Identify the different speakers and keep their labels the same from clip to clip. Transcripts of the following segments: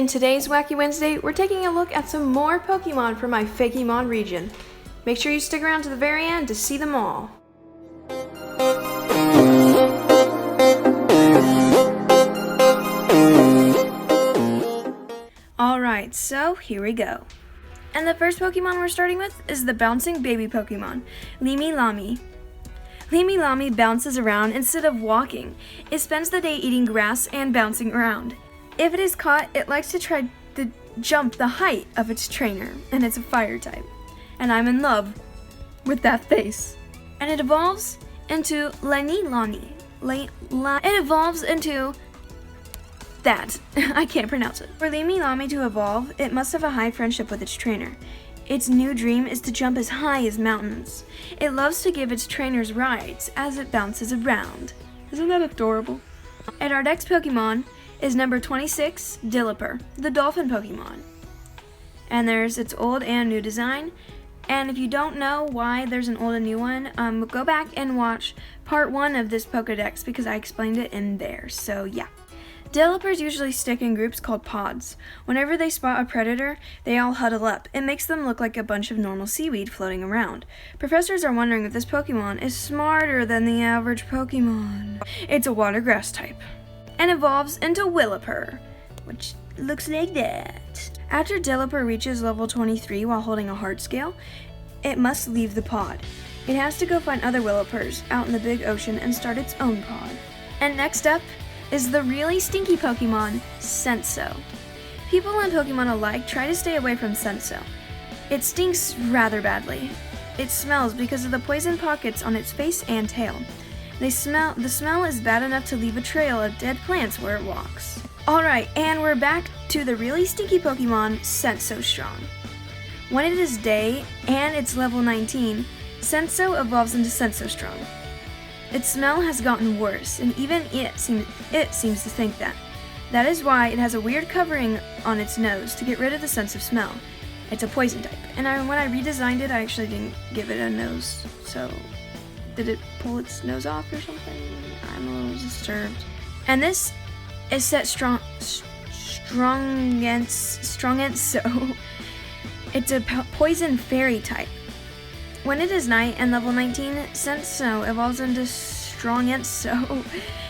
Speaker 1: In today's Wacky Wednesday, we're taking a look at some more Pokemon from my fakemon region. Make sure you stick around to the very end to see them all. Alright, so here we go. And the first Pokemon we're starting with is the bouncing baby Pokemon, Eeveeultion. Eeveeultion bounces around instead of walking. It spends the day eating grass and bouncing around. If it is caught, it likes to try to jump the height of its trainer, and it's a fire type. And I'm in love with that face. And it evolves into Eeveeultion. It evolves into that. I can't pronounce it. For Eeveeultion to evolve, it must have a high friendship with its trainer. Its new dream is to jump as high as mountains. It loves to give its trainers rides as it bounces around. Isn't that adorable? And our next Pokemon is number 26, Diliper, the dolphin Pokemon. And there's its old and new design. And if you don't know why there's an old and new one, go back and watch part 1 of this Pokedex because I explained it in there. So yeah. Dilipers usually stick in groups called pods. Whenever they spot a predator, they all huddle up. It makes them look like a bunch of normal seaweed floating around. Professors are wondering if this Pokemon is smarter than the average Pokemon. It's a water grass type. And evolves into Diliper, which looks like that. After Diliper reaches level 23 while holding a heart scale, it must leave the pod. It has to go find other Dilipers out in the big ocean and start its own pod. And next up is the really stinky Pokemon, Senso. People and Pokemon alike try to stay away from Senso. It stinks rather badly. It smells because of the poison pockets on its face and tail. The smell is bad enough to leave a trail of dead plants where it walks. Alright, and we're back to the really stinky Pokemon, Senso Strong. When it is day and it's level 19, Senso evolves into Senso Strong. Its smell has gotten worse, and even it seems to think that. That is why it has a weird covering on its nose to get rid of the sense of smell. It's a poison type, and when I redesigned it, I actually didn't give it a nose, so did it pull its nose off or something? I'm a little disturbed. And this is set strong so it's a poison fairy type. When it is night and level 19, Senso evolves into so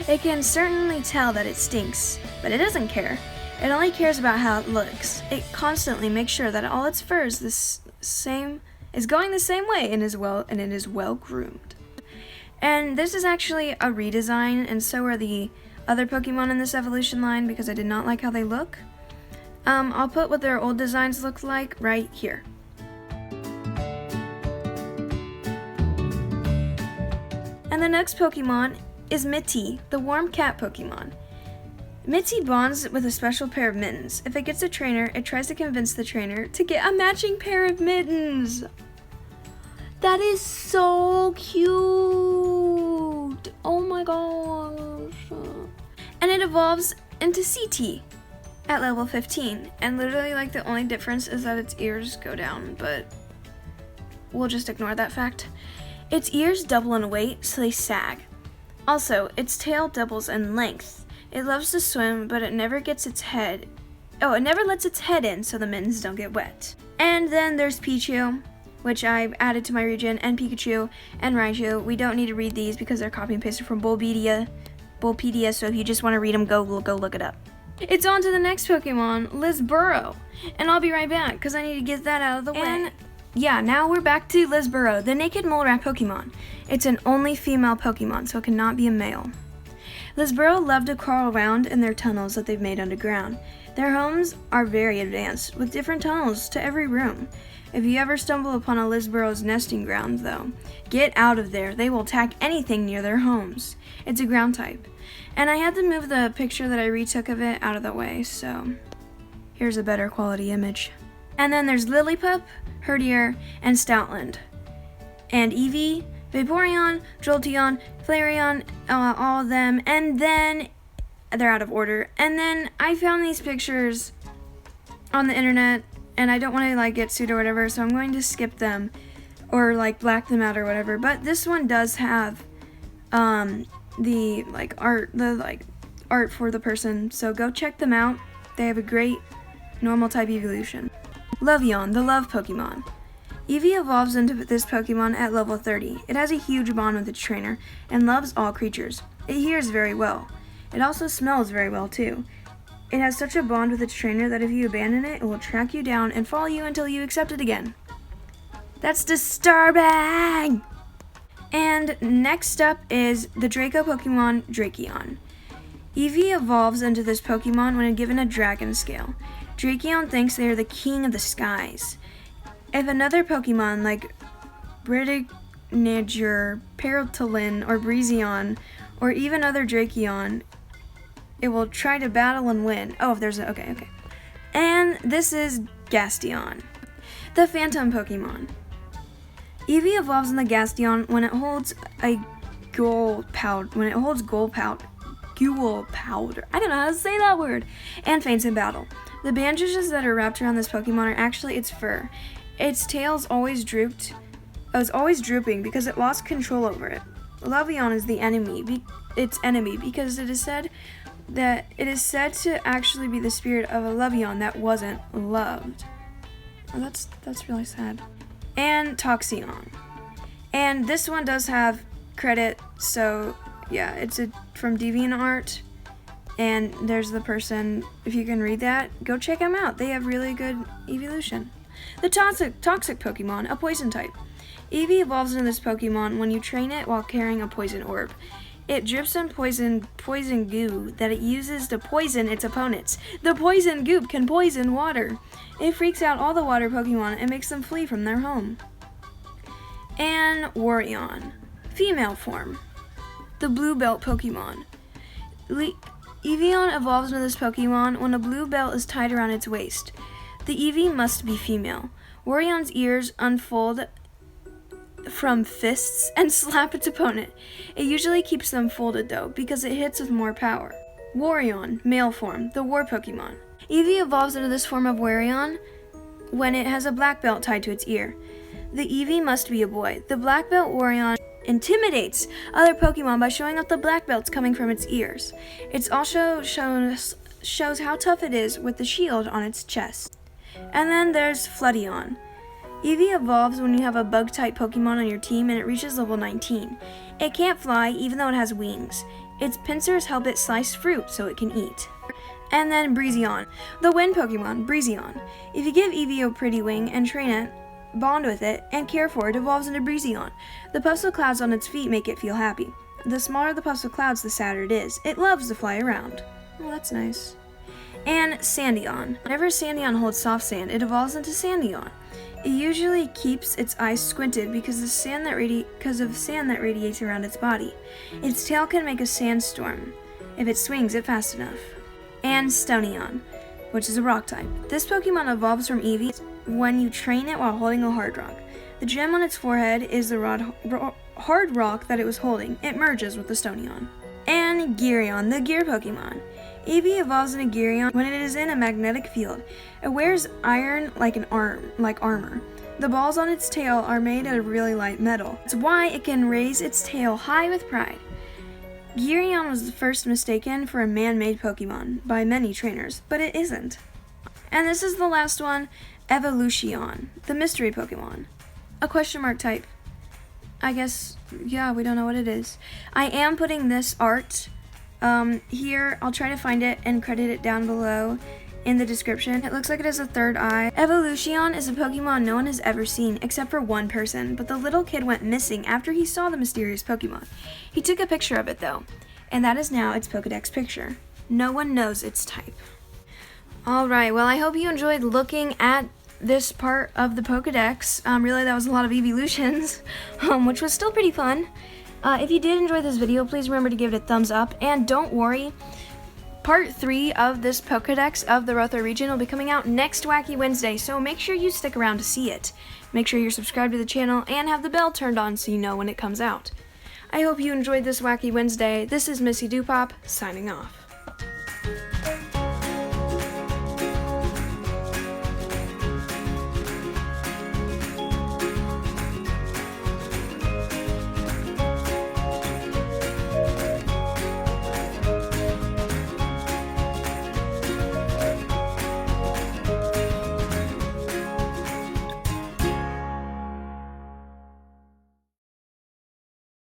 Speaker 1: it can certainly tell that it stinks, but it doesn't care. It only cares about how it looks. It constantly makes sure that all its fur is going the same way and it is well groomed. And this is actually a redesign, and so are the other Pokemon in this evolution line because I did not like how they look. I'll put what their old designs look like right here. And the next Pokemon is Mitzi, the warm cat Pokemon. Mitzi bonds with a special pair of mittens. If it gets a trainer, it tries to convince the trainer to get a matching pair of mittens. That is so cute. Oh my gosh. And it evolves into CT at level 15. And literally, like, the only difference is that its ears go down, but we'll just ignore that fact. Its ears double in weight, so they sag. Also, its tail doubles in length. It loves to swim, but it never gets its head. It never lets its head in so the mittens don't get wet. And then there's Pichu, which I've added to my region, and Pikachu and Raichu. We don't need to read these because they're copy and pasted from Bulbapedia, so if you just want to read them, go look it up. It's on to the next Pokemon, Lisborough, and I'll be right back because I need to get that out of the way. And yeah, now we're back to Lisborough, the naked mole rat Pokemon. It's an only female Pokemon, so it cannot be a male. Lisborough love to crawl around in their tunnels that they've made underground. Their homes are very advanced, with different tunnels to every room. If you ever stumble upon a Lisborough's nesting ground, though, get out of there. They will attack anything near their homes. It's a ground type. And I had to move the picture that I retook of it out of the way, so here's a better quality image. And then there's Lillipup, Herdier, and Stoutland. And Eevee, Vaporeon, Jolteon, Flareon, all of them. And then, they're out of order. And then I found these pictures on the internet, and I don't want to, like, get sued or whatever, so I'm going to skip them or, like, black them out or whatever. But this one does have the art for the person, so go check them out. They have a great normal type evolution. Loveon, the love Pokemon. Eevee evolves into this Pokemon at level 30. It has a huge bond with its trainer and loves all creatures. It hears very well. It also smells very well too. It has such a bond with its trainer that if you abandon it, it will track you down and follow you until you accept it again. That's disturbing! And next up is the Draco Pokemon, Draceon. Eevee evolves into this Pokemon when given a dragon scale. Draceon thinks they are the king of the skies. If another Pokemon like Brittaniger, Paratalin, or Breezeon, or even other Draceon, it will try to battle and win. Oh, if there's a, okay. And this is Gastion, the Phantom Pokemon. Eevee evolves in the Gastion when it holds Ghoul Powder. I don't know how to say that word. And faints in battle. The bandages that are wrapped around this Pokemon are actually its fur. Its tail is always drooping because it lost control over it. Loveon is its enemy because it is said to actually be the spirit of a Loveon that wasn't loved. Oh, that's really sad. And Toxeon. And this one does have credit, so yeah, it's from DeviantArt. And there's the person, if you can read that, go check them out. They have really good evolution. The toxic Pokemon, a poison type. Eevee evolves into this Pokemon when you train it while carrying a poison orb. It drips in poison goo that it uses to poison its opponents. The poison goop can poison water. It freaks out all the water Pokemon and makes them flee from their home. And Waurion, female form. The blue belt Pokemon. Eeveeon evolves into this Pokemon when a blue belt is tied around its waist. The Eevee must be female. Waurion's ears unfold from fists and slap its opponent. It usually keeps them folded though, because it hits with more power. Waurion, male form, the war Pokemon. Eevee evolves into this form of Waurion when it has a black belt tied to its ear. The Eevee must be a boy. The black belt Waurion intimidates other Pokemon by showing off the black belts coming from its ears. It also shows how tough it is with the shield on its chest. And then there's Floodion. Eevee evolves when you have a bug-type Pokemon on your team and it reaches level 19. It can't fly even though it has wings. Its pincers help it slice fruit so it can eat. And then Breezeon, the wind Pokemon, Breezeon. If you give Eevee a pretty wing and train it, bond with it, and care for it, evolves into Breezeon. The puffs of clouds on its feet make it feel happy. The smaller the puffs of clouds, the sadder it is. It loves to fly around. Well, that's nice. And Sandion. Whenever Sandion holds soft sand, it evolves into Sandion. It usually keeps its eyes squinted because of sand that radiates around its body. Its tail can make a sandstorm if it swings it fast enough. And Stonion, which is a rock type. This Pokemon evolves from Eevee when you train it while holding a hard rock. The gem on its forehead is the hard rock that it was holding. It merges with the Stonion. And Gearion, the gear Pokemon. Eevee evolves into Gearion when it is in a magnetic field. It wears iron like armor. The balls on its tail are made out of really light metal. That's why it can raise its tail high with pride. Gearion was first mistaken for a man-made Pokemon by many trainers, but it isn't. And this is the last one, Eeveelution, the mystery Pokemon. A question mark type. I guess, yeah, we don't know what it is. I am putting this art here. I'll try to find it and credit it down below in the description. It looks like it has a third eye. Eeveelution is a Pokemon no one has ever seen except for one person, but the little kid went missing after he saw the mysterious Pokemon. He took a picture of it though, and that is now its Pokedex picture. No one knows its type. Alright, well I hope you enjoyed looking at this part of the Pokedex. Really that was a lot of Eeveelutions, which was still pretty fun. If you did enjoy this video, please remember to give it a thumbs up, and don't worry, Part 3 of this Pokedex of the Rotha region will be coming out next Wacky Wednesday, so make sure you stick around to see it. Make sure you're subscribed to the channel and have the bell turned on so you know when it comes out. I hope you enjoyed this Wacky Wednesday. This is MissyDoPop, signing off.